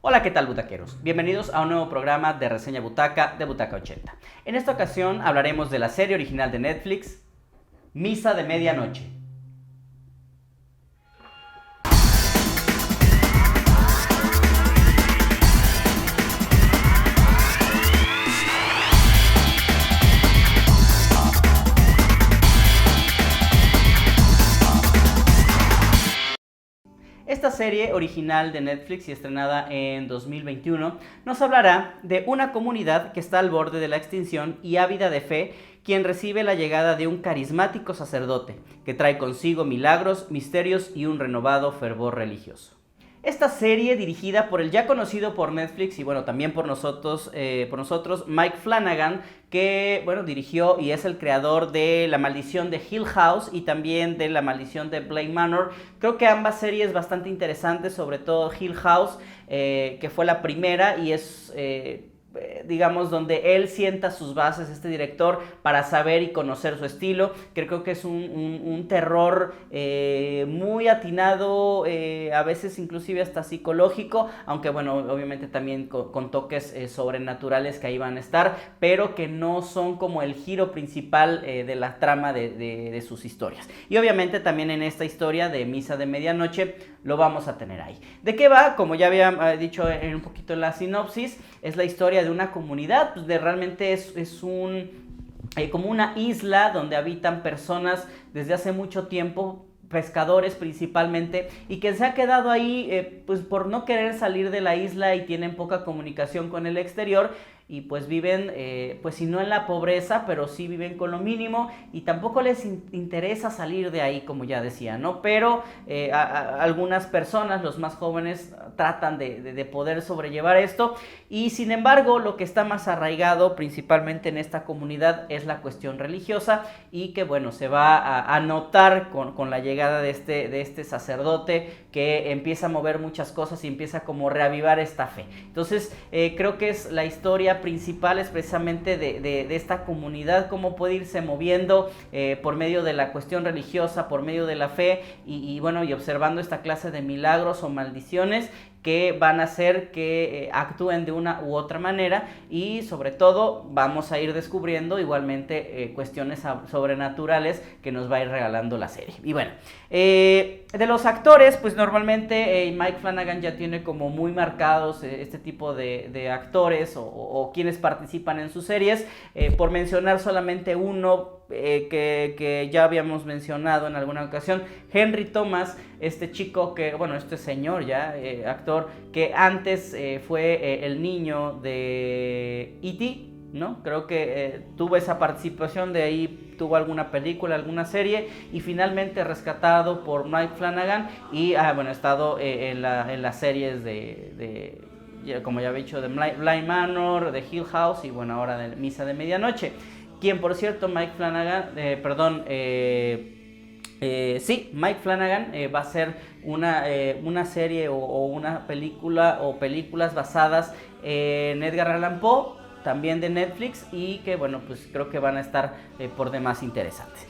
Hola, ¿qué tal, butaqueros? Bienvenidos a un nuevo programa de Reseña Butaca de Butaca 80. En esta ocasión hablaremos de la serie original de Netflix, Misa de Medianoche. Esta serie original de Netflix y estrenada en 2021 nos hablará de una comunidad que está al borde de la extinción y ávida de fe, quien recibe la llegada de un carismático sacerdote que trae consigo milagros, misterios y un renovado fervor religioso. Esta serie, dirigida por el ya conocido por Netflix y bueno, también por nosotros, Mike Flanagan, que bueno, dirigió y es el creador de La Maldición de Hill House y también de La Maldición de Bly Manor. Creo que ambas series bastante interesantes, sobre todo Hill House, que fue la primera y es digamos, donde él sienta sus bases, este director, para saber y conocer su estilo. Creo que es un terror muy atinado, a veces inclusive hasta psicológico, aunque bueno, obviamente también con toques sobrenaturales que ahí van a estar, pero que no son como el giro principal de la trama de sus historias. Y obviamente también en esta historia de Misa de Medianoche lo vamos a tener ahí. ¿De qué va? Como ya había dicho un poquito en la sinopsis, es la historia de una comunidad, pues realmente es como una isla donde habitan personas desde hace mucho tiempo, pescadores principalmente, y que se ha quedado ahí pues por no querer salir de la isla y tienen poca comunicación con el exterior. Y pues viven, pues si no en la pobreza, pero sí viven con lo mínimo y tampoco les interesa salir de ahí, como ya decía, ¿no? Pero algunas personas, los más jóvenes, tratan de poder sobrellevar esto y sin embargo lo que está más arraigado principalmente en esta comunidad es la cuestión religiosa y que bueno, se va a notar con la llegada de este sacerdote que empieza a mover muchas cosas y empieza como a reavivar esta fe. Entonces creo que es la historia principal es precisamente de esta comunidad, cómo puede irse moviendo por medio de la cuestión religiosa, por medio de la fe y bueno, y observando esta clase de milagros o maldiciones que van a hacer que actúen de una u otra manera y sobre todo vamos a ir descubriendo igualmente cuestiones sobrenaturales que nos va a ir regalando la serie. Y bueno, de los actores, pues normalmente Mike Flanagan ya tiene como muy marcados este tipo de actores o quienes participan en sus series, por mencionar solamente uno que ya habíamos mencionado en alguna ocasión, Henry Thomas, este chico que, bueno, este señor ya, actor, que antes fue el niño de E.T., ¿no? Creo que tuvo esa participación, de ahí tuvo alguna película, alguna serie y finalmente rescatado por Mike Flanagan y bueno, ha estado en las series como ya había dicho, de Bly Manor, de Hill House y bueno, ahora de Misa de Medianoche. Quien por cierto, Mike Flanagan, Mike Flanagan va a ser una serie o una película o películas basadas en Edgar Allan Poe, también de Netflix y que bueno, pues creo que van a estar por demás interesantes.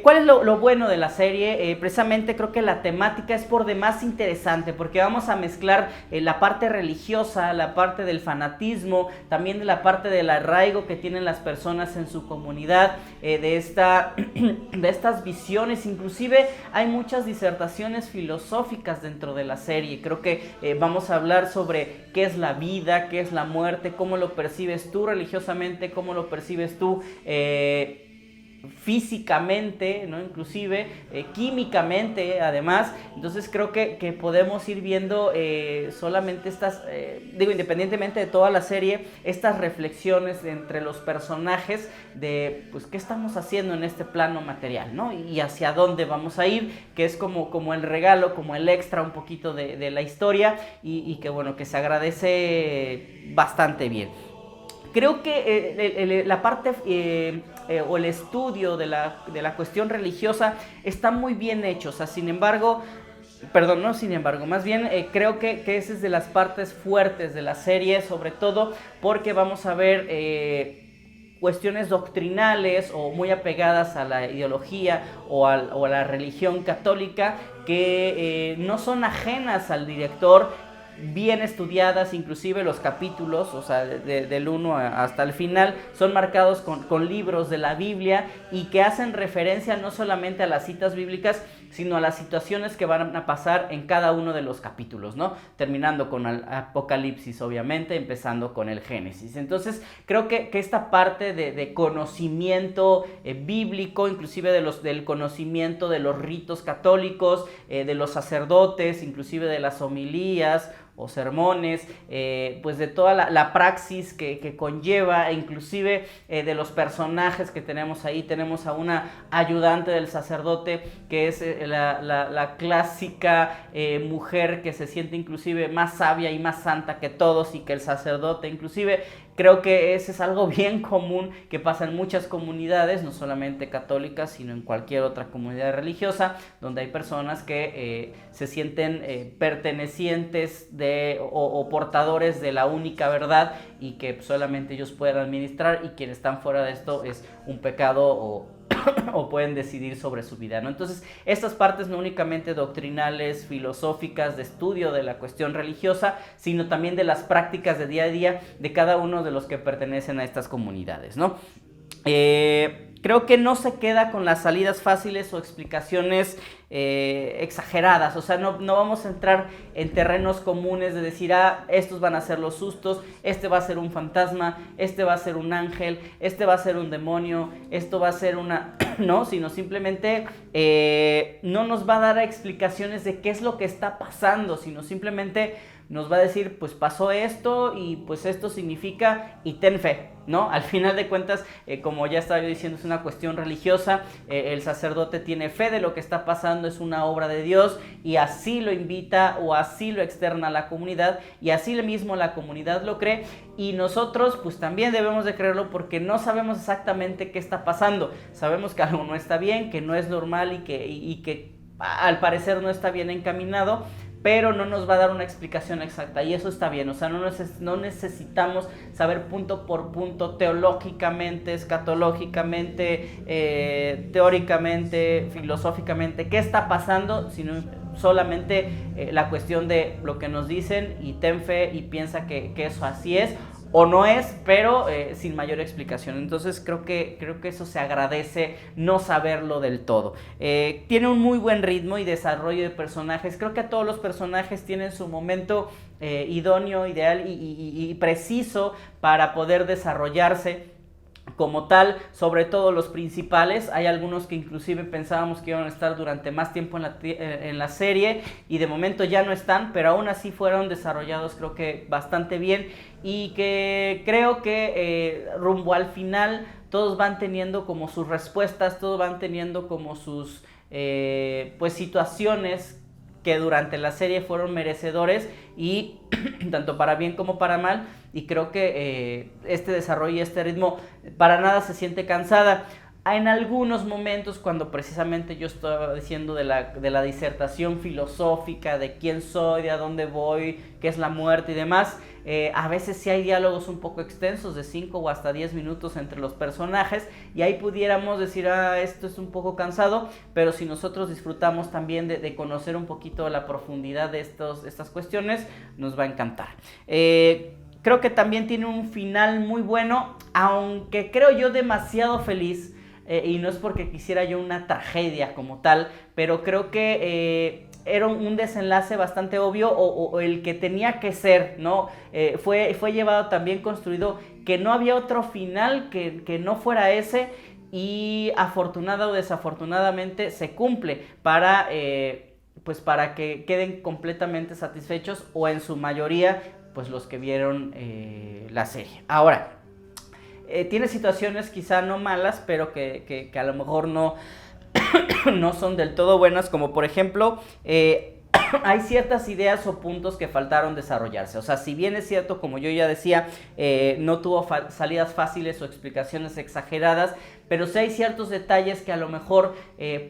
¿Cuál es lo bueno de la serie? Precisamente creo que la temática es por demás interesante porque vamos a mezclar la parte religiosa, la parte del fanatismo, también de la parte del arraigo que tienen las personas en su comunidad, de estas visiones, inclusive hay muchas disertaciones filosóficas dentro de la serie. Creo que vamos a hablar sobre qué es la vida, qué es la muerte, cómo lo percibes tú religiosamente, cómo lo percibes tú físicamente, ¿no? Inclusive químicamente además. Entonces creo que podemos ir viendo solamente estas, independientemente de toda la serie, estas reflexiones entre los personajes de pues qué estamos haciendo en este plano material, ¿no? Y hacia dónde vamos a ir, que es como el regalo, como el extra un poquito de la historia y que bueno, que se agradece bastante bien. Creo que la parte o el estudio de la cuestión religiosa está muy bien hecho. O sea, sin embargo, Perdón, no, sin embargo, más bien creo que esa es de las partes fuertes de la serie, sobre todo porque vamos a ver cuestiones doctrinales o muy apegadas a la ideología o a la religión católica que no son ajenas al director, bien estudiadas, inclusive los capítulos, o sea, del 1 hasta el final, son marcados con libros de la Biblia y que hacen referencia no solamente a las citas bíblicas, sino a las situaciones que van a pasar en cada uno de los capítulos, ¿no? Terminando con el Apocalipsis, obviamente, empezando con el Génesis. Entonces, creo que esta parte de conocimiento bíblico, inclusive del conocimiento de los ritos católicos, de los sacerdotes, inclusive de las homilías o sermones, pues de toda la praxis que conlleva, inclusive de los personajes que tenemos ahí. Tenemos a una ayudante del sacerdote que es la clásica mujer que se siente inclusive más sabia y más santa que todos y que el sacerdote. Inclusive creo que ese es algo bien común que pasa en muchas comunidades, no solamente católicas, sino en cualquier otra comunidad religiosa, donde hay personas que se sienten pertenecientes o portadores de la única verdad y que solamente ellos pueden administrar, y quienes están fuera de esto es un pecado o pueden decidir sobre su vida, ¿no? Entonces, estas partes no únicamente doctrinales, filosóficas, de estudio de la cuestión religiosa, sino también de las prácticas de día a día de cada uno de los que pertenecen a estas comunidades, ¿no? Creo que no se queda con las salidas fáciles o explicaciones exageradas. O sea, no vamos a entrar en terrenos comunes de decir, estos van a ser los sustos, este va a ser un fantasma, este va a ser un ángel, este va a ser un demonio, esto va a ser una... no, sino simplemente no nos va a dar explicaciones de qué es lo que está pasando, sino simplemente nos va a decir, pues pasó esto y pues esto significa, y ten fe, ¿no? Al final de cuentas, como ya estaba yo diciendo, es una cuestión religiosa, el sacerdote tiene fe de lo que está pasando, es una obra de Dios, y así lo invita o así lo externa a la comunidad, y así mismo la comunidad lo cree, y nosotros pues también debemos de creerlo porque no sabemos exactamente qué está pasando. Sabemos que algo no está bien, que no es normal y que al parecer no está bien encaminado, pero no nos va a dar una explicación exacta, y eso está bien. O sea, no necesitamos saber punto por punto, teológicamente, escatológicamente, teóricamente, filosóficamente, qué está pasando, sino solamente la cuestión de lo que nos dicen, y ten fe y piensa que eso así es, o no es, pero sin mayor explicación. Entonces creo que eso se agradece, no saberlo del todo. Tiene un muy buen ritmo y desarrollo de personajes. Creo que todos los personajes tienen su momento idóneo, ideal y preciso para poder desarrollarse como tal, sobre todo los principales. Hay algunos que inclusive pensábamos que iban a estar durante más tiempo en la serie, y de momento ya no están, pero aún así fueron desarrollados, creo que bastante bien, y que creo que rumbo al final todos van teniendo como sus respuestas, todos van teniendo como sus pues situaciones que durante la serie fueron merecedores, y tanto para bien como para mal, y creo que este desarrollo y este ritmo para nada se siente cansada. En algunos momentos, cuando precisamente yo estaba diciendo de la disertación filosófica, de quién soy, de a dónde voy, qué es la muerte y demás, a veces sí hay diálogos un poco extensos de 5 o hasta 10 minutos entre los personajes, y ahí pudiéramos decir, esto es un poco cansado, pero si nosotros disfrutamos también de conocer un poquito la profundidad de estas cuestiones, nos va a encantar. Creo que también tiene un final muy bueno, aunque creo yo demasiado feliz, y no es porque quisiera yo una tragedia como tal, pero creo que era un desenlace bastante obvio, o el que tenía que ser, ¿no? Fue llevado también, construido, que no había otro final que no fuera ese, y afortunada o desafortunadamente se cumple para que queden completamente satisfechos, o en su mayoría pues los que vieron la serie. Ahora, tiene situaciones quizá no malas, pero que a lo mejor no son del todo buenas, como por ejemplo hay ciertas ideas o puntos que faltaron desarrollarse. O sea, si bien es cierto, como yo ya decía, no tuvo salidas fáciles o explicaciones exageradas, pero sí hay ciertos detalles que a lo mejor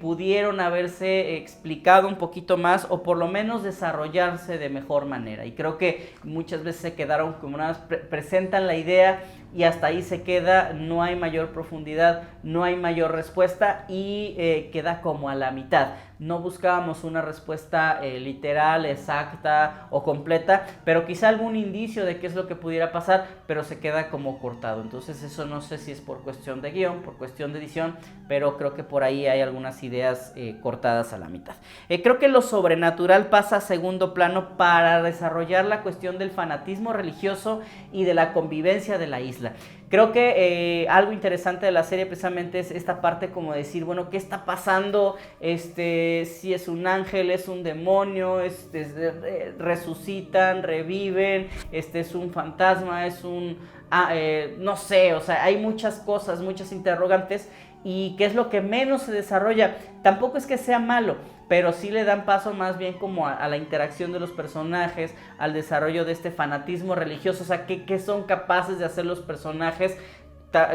pudieron haberse explicado un poquito más o por lo menos desarrollarse de mejor manera. Y creo que muchas veces se quedaron como nada más presentan la idea y hasta ahí se queda, no hay mayor profundidad, no hay mayor respuesta y queda como a la mitad. No buscábamos una respuesta literal, exacta o completa, pero quizá algún indicio de qué es lo que pudiera pasar, pero se queda como cortado. Entonces eso no sé si es por cuestión de guión, por cuestión de edición, pero creo que por ahí hay algunas ideas cortadas a la mitad. Creo que lo sobrenatural pasa a segundo plano para desarrollar la cuestión del fanatismo religioso y de la convivencia de la isla. Creo que algo interesante de la serie precisamente es esta parte como decir, bueno, ¿qué está pasando? Si es un ángel, es un demonio, resucitan, reviven, es un fantasma, es un... no sé, o sea, hay muchas cosas, muchas interrogantes y qué es lo que menos se desarrolla. Tampoco es que sea malo, pero sí le dan paso más bien como a la interacción de los personajes, al desarrollo de este fanatismo religioso, o sea, qué son capaces de hacer los personajes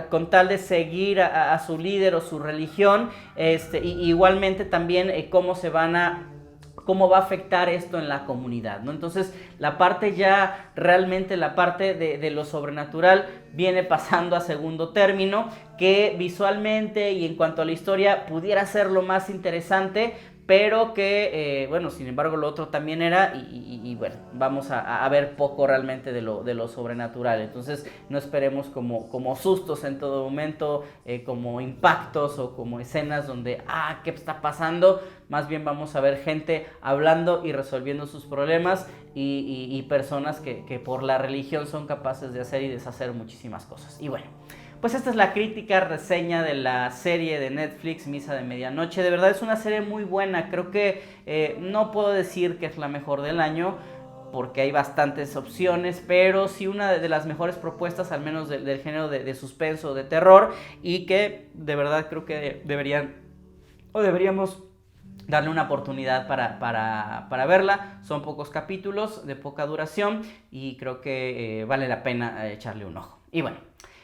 con tal de seguir a su líder o su religión, y igualmente también cómo va a afectar esto en la comunidad, ¿no? Entonces la parte ya, realmente la parte de lo sobrenatural viene pasando a segundo término, que visualmente y en cuanto a la historia pudiera ser lo más interesante, pero que, bueno, sin embargo lo otro también era, y bueno, vamos a ver poco realmente de lo sobrenatural. Entonces no esperemos como sustos en todo momento, como impactos o como escenas donde, ¿qué está pasando? Más bien vamos a ver gente hablando y resolviendo sus problemas y personas que por la religión son capaces de hacer y deshacer muchísimas cosas. Y bueno, pues esta es la crítica, reseña de la serie de Netflix, Misa de Medianoche. De verdad es una serie muy buena. Creo que no puedo decir que es la mejor del año, porque hay bastantes opciones, pero sí una de las mejores propuestas, al menos del género de suspenso, de terror, y que de verdad creo que deberíamos darle una oportunidad para verla. Son pocos capítulos, de poca duración, y creo que vale la pena echarle un ojo. Y bueno,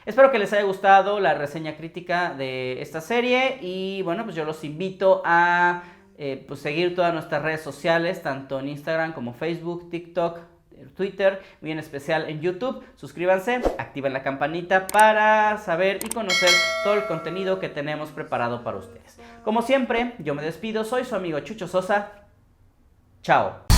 espero que les haya gustado la reseña crítica de esta serie y bueno, pues yo los invito a pues seguir todas nuestras redes sociales, tanto en Instagram como Facebook, TikTok, Twitter, muy en especial en YouTube. Suscríbanse, activen la campanita para saber y conocer todo el contenido que tenemos preparado para ustedes. Como siempre, yo me despido, soy su amigo Chucho Sosa. Chao.